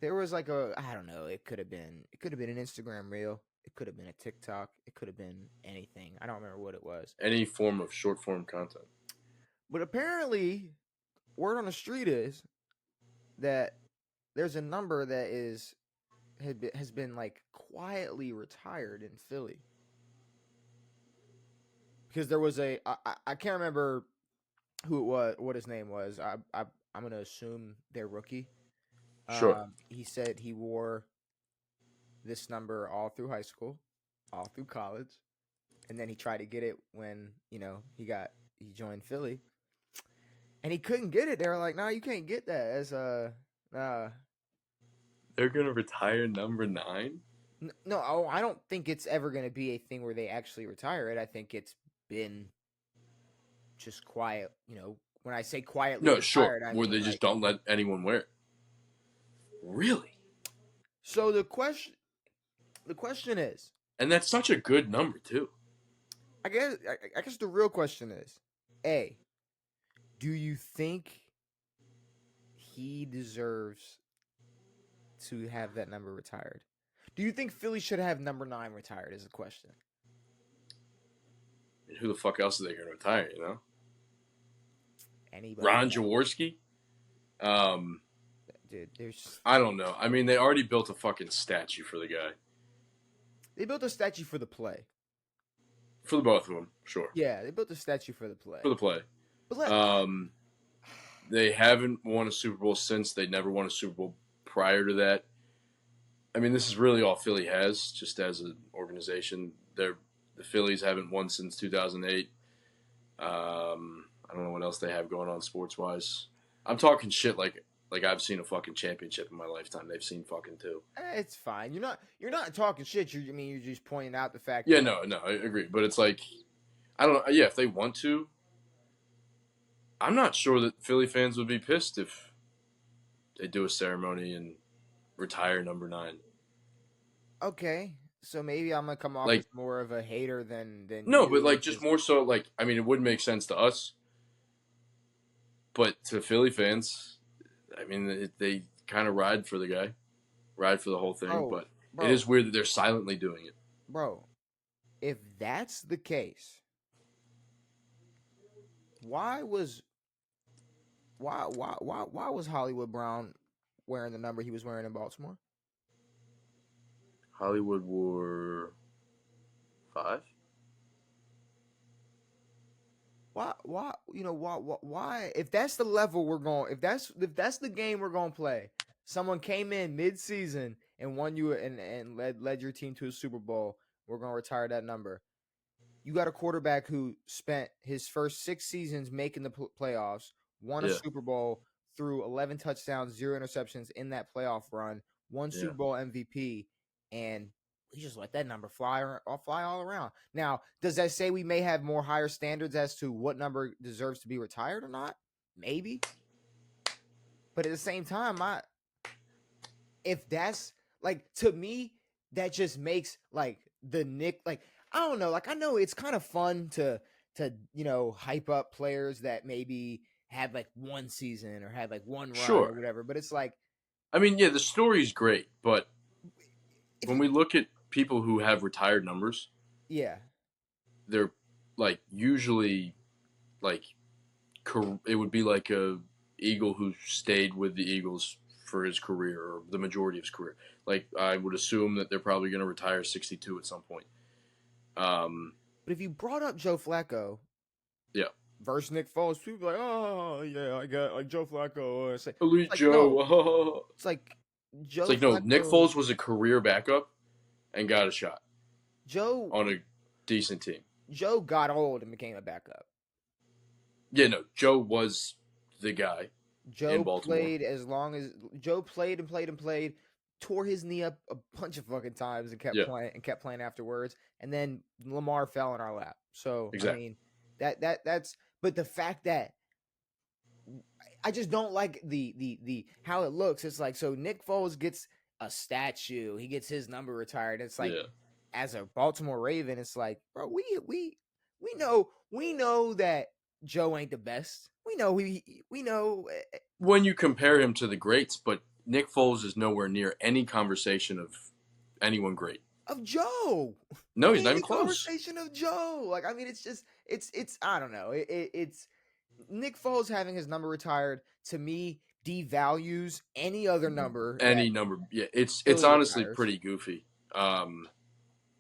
There was like I don't know. It could have been an Instagram reel. It could have been a TikTok. It could have been anything. I don't remember what it was. Any form of short form content. But apparently, word on the street is that there's a number that has been like quietly retired in Philly. Because there was I can't remember who it was, what his name was. I'm gonna assume they're rookie. Sure. He said he wore this number all through high school, all through college, and then he tried to get it when he joined Philly, and he couldn't get it. They were like, "No, you can't get that." As They're gonna retire number 9. No, I don't think it's ever gonna be a thing where they actually retire it. I think it's been just quiet. When I say quietly No, retired, sure. I Where mean they just don't let anyone wear it. Really? So the question is, and that's such a good number too. I guess the real question is, A, do you think he deserves to have that number retired? Do you think Philly should have number 9 retired is the question. And who the fuck else are they going to retire, Anybody. Ron Jaworski? Dude, there's... I don't know. I mean, they already built a fucking statue for the guy. They built a statue for the play. For the both of them, sure. Yeah, they built a statue for the play. For the play. But they haven't won a Super Bowl since. They never won a Super Bowl prior to that. I mean, this is really all Philly has, just as an organization. The Phillies haven't won since 2008. I don't know what else they have going on sports-wise. I'm talking shit like I've seen a fucking championship in my lifetime. They've seen fucking 2. It's fine. You're not talking shit. You're just pointing out the fact. Yeah, no, I agree. But it's like, I don't know. Yeah, if they want to, I'm not sure that Philly fans would be pissed if they do a ceremony and retire number 9. Okay, so maybe I'm gonna come off as more of a hater than no, but just more so. I mean, it would make sense to us, but to Philly fans, I mean, they kind of ride for the guy, ride for the whole thing. But it is weird that they're silently doing it, bro. If that's the case, why was Hollywood Brown wearing the number he was wearing in Baltimore? Hollywood wore 5. Why? Why? If that's the level we're going, if that's the game we're going to play, someone came in mid-season and won you and led your team to a Super Bowl, we're going to retire that number. You got a quarterback who spent his first 6 seasons making the playoffs, won a Super Bowl, threw 11 touchdowns, 0 interceptions in that playoff run, won Super Bowl MVP. And we just let that number fly all around. Now, does that say we may have more higher standards as to what number deserves to be retired or not? Maybe. But at the same time, if that's to me, that just makes the Nick I don't know. I know it's kind of fun to hype up players that maybe had one season or had one run or whatever. But it's I mean, yeah, the story's great, but when we look at people who have retired numbers, they're usually it would be like a Eagle who stayed with the Eagles for his career or the majority of his career. I would assume that they're probably going to retire 62 at some point. But if you brought up Joe Flacco, versus Nick Foles, people are like, oh yeah, I got Joe Flacco. It's Elite Joe. No. It's Joe. It's no. Nick Foles was a career backup and got a shot. Joe on a decent team. Joe got old and became a backup. Yeah, no. Joe was the guy. Joe played as long as Joe played and played and played. Tore his knee up a bunch of fucking times and kept playing afterwards. And then Lamar fell in our lap. So exactly. I mean that's but the fact that I just don't like the how it looks. It's so Nick Foles gets a statue. He gets his number retired. It's as a Baltimore Raven, it's bro, we know that Joe ain't the best. We know when you compare him to the greats, but Nick Foles is nowhere near any conversation of anyone great. Of Joe. No, he's not Any even close. conversation of Joe. Like, I mean, it's just it's I don't know. It's Nick Foles having his number retired to me devalues any other number that Any number, yeah, it's Philly honestly retires. pretty goofy.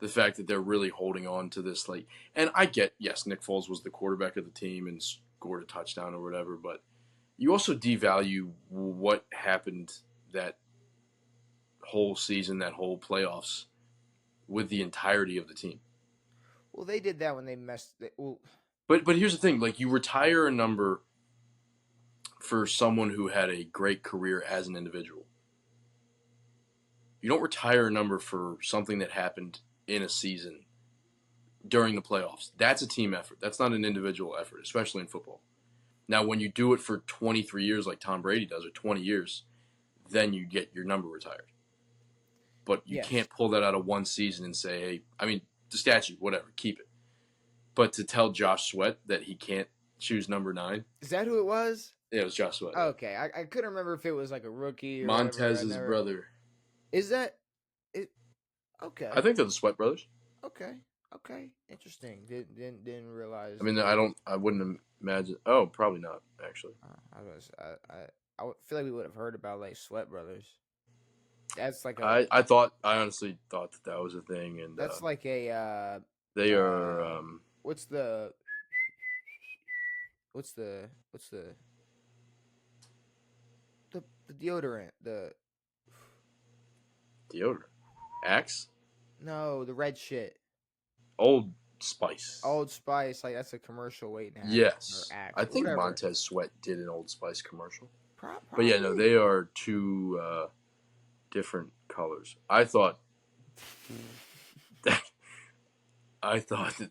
The fact that they're really holding on to this, like, and I get, yes, Nick Foles was the quarterback of the team and scored a touchdown or whatever, but you also devalue what happened that whole season, that whole playoffs, with the entirety of the team. Well, they did that when they messed. Well, But here's the thing: like, you retire a number for someone who had a great career as an individual. You don't retire a number for something that happened in a season during the playoffs. That's a team effort. That's not an individual effort, especially in football. Now, when you do it for 23 years like Tom Brady does, or 20 years, then you get your number retired. But you yes. can't pull that out of one season and say, hey, I mean, the statute, whatever, keep it. But to tell Josh Sweat that he can't choose number 9. Is that who it was? Yeah, it was Josh Sweat. Okay, I couldn't remember if it was like a rookie or Montez's whatever. brother. Is that it? Okay. I think they're the Sweat brothers. Okay. Okay. Interesting. Didn't realize. I mean, I wouldn't imagine. Oh, probably not, actually. I feel like we would have heard about like Sweat Brothers. That's like I honestly thought that was a thing, and that's like a they are what's the deodorant, the deodorant. Axe? no, the red shit. Old Spice. Old Spice, like that's a commercial waiting to happen. Yes. Or Axe, I think whatever. Montez Sweat did an Old Spice commercial. Probably. But yeah, no, they are two different colors. I thought that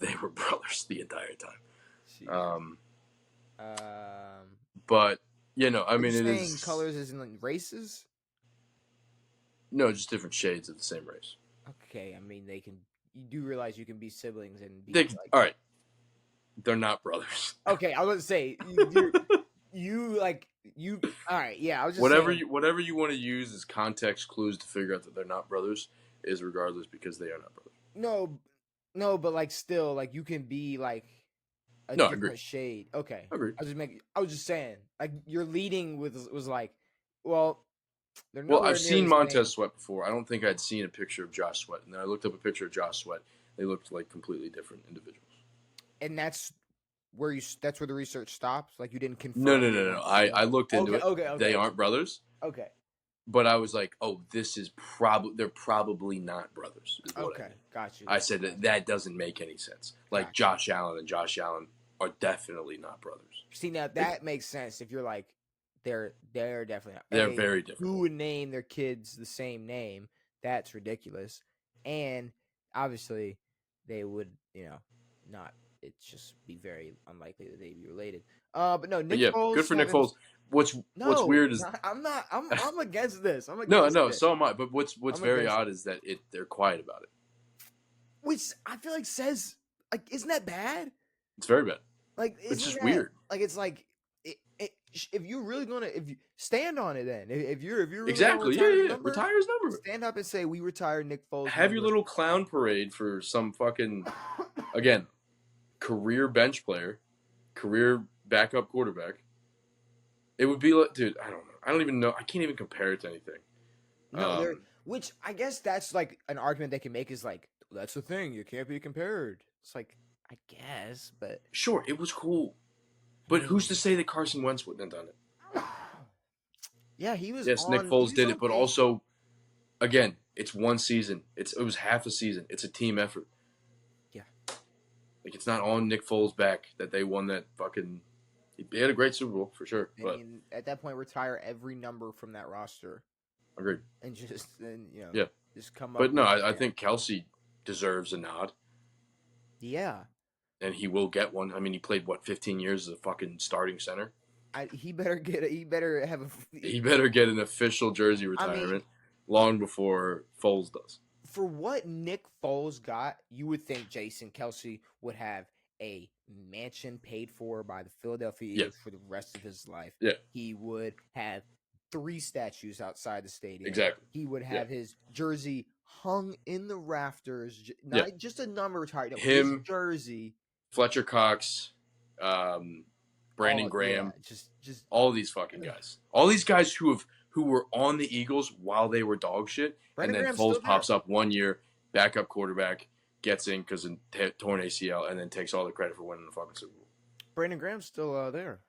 they were brothers the entire time. But you know, I mean, it is colors isn't like races. No, just different shades of the same race. Okay, I mean they can. You do realize you can be siblings and be like, all right. They're not brothers. Okay, I was gonna say you all right, yeah, I was just whatever saying, whatever you want to use as context clues to figure out that they're not brothers is regardless because they are not brothers. No, but like still, like you can be like a different shade. Okay. Agreed. I was just saying, like your leading was like, well, they're well, I've seen Montez Sweat before. I don't think I'd seen a picture of Josh Sweat, and then I looked up a picture of Josh Sweat. They looked like completely different individuals. And that's where the research stops. Like you didn't confirm. No. I looked into it. Okay. They aren't brothers. Okay. But I was like, oh, this is they're probably not brothers. Okay, got you. I said that doesn't make any sense. Like Josh Allen and Josh Allen are definitely not brothers. See, now that makes sense if you're like, they're definitely not. They're very different. Who would name their kids the same name? That's ridiculous. And obviously, they would, not. It's just be very unlikely that they'd be related. But no, Nick Foles. Good for Nick Foles. What's weird is I'm not. I'm against this. No, so am I. But what's very odd is that they're quiet about it. Which I feel like says, like, isn't that bad? It's very bad. Like, it's just weird. Like, it's like, if you're really gonna, if you stand on it, then if you're really exactly, retire his number. Stand up and say we retired Nick Foles. Have your little clown parade for some fucking again, career bench player, career backup quarterback. It would be like, dude, I don't know. I don't even know. I can't even compare it to anything. No, which I guess that's like an argument they can make is like, that's the thing. You can't be compared. It's like, I guess, but. Sure, it was cool. But who's to say that Carson Wentz wouldn't have done it? Yeah, he was. Yes, Nick Foles did it, but also, again, it's one season. It was half a season. It's a team effort. Yeah. Like, it's not on Nick Foles' back that they won that fucking. He had a great Super Bowl for sure. But at that point, retire every number from that roster. Agreed. And just just come up. But no, I think Kelsey deserves a nod. Yeah. And he will get one. I mean, he played 15 years as a fucking starting center. He better get an official jersey retirement long before Foles does. For what Nick Foles got, you would think Jason Kelsey would have a mansion paid for by the Philadelphia Eagles for the rest of his life. Yeah. He would have 3 statues outside the stadium. Exactly. He would Yeah. have his jersey hung in the rafters, Yeah. not just a number retired. No, his Him, jersey. Fletcher Cox, Brandon Oh yeah, Graham, just all these fucking guys. All these guys who were on the Eagles while they were dog shit, and Brandon then Graham's still Foles there. pops up one year, backup quarterback, gets in because of torn ACL, and then takes all the credit for winning the fucking Super Bowl. Brandon Graham's still there.